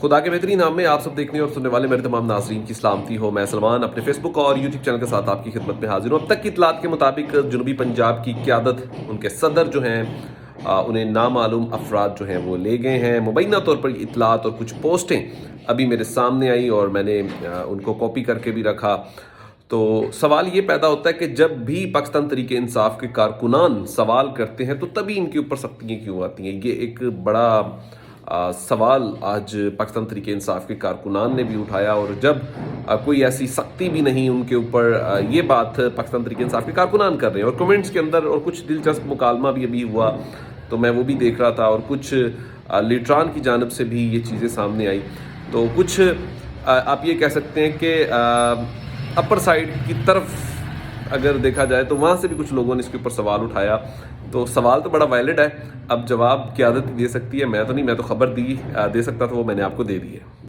खुदा के बेहतरीन नाम में आप सब देखने और सुनने वाले मेरे तमाम नाज़रीन की सलामती हो। मैं सलमान अपने फेसबुक और यूट्यूब चैनल के साथ आपकी खिदमत में हाजिर हूँ। अब तक की इतलात के मुताबिक जनूबी पंजाब की क़यादत, उनके सदर जो हैं उन्हें नामालूम अफराद जो हैं वो ले गए हैं। मुबैना तौर पर इतलात और कुछ पोस्टें अभी मेरे सामने आई और मैंने उनको कॉपी करके भी रखा। तो सवाल ये पैदा होता है कि जब भी पाकिस्तान तहरीक इंसाफ के कारकुनान सवाल करते हैं तो तभी इनके ऊपर सख्तियाँ क्यों आती हैं। ये एक बड़ा सवाल आज पाकिस्तान तहरीक इंसाफ के कारकुनान ने भी उठाया, और जब कोई ऐसी सख्ती भी नहीं उनके ऊपर, ये बात पाकिस्तान तहरीक इंसाफ के कारकुनान कर रहे हैं। और कमेंट्स के अंदर और कुछ दिलचस्प मुकालमा भी अभी हुआ तो मैं वो भी देख रहा था, और कुछ लीडरान की जानिब से भी ये चीज़ें सामने आई। तो कुछ आप ये कह सकते हैं कि अपर साइड की तरफ अगर देखा जाए तो वहाँ से भी कुछ लोगों ने इसके ऊपर सवाल उठाया। तो सवाल तो बड़ा वैलिड है, अब जवाब क़यादत दे सकती है, मैं तो नहीं, मैं तो खबर दे सकता था, वो मैंने आपको दे दी है।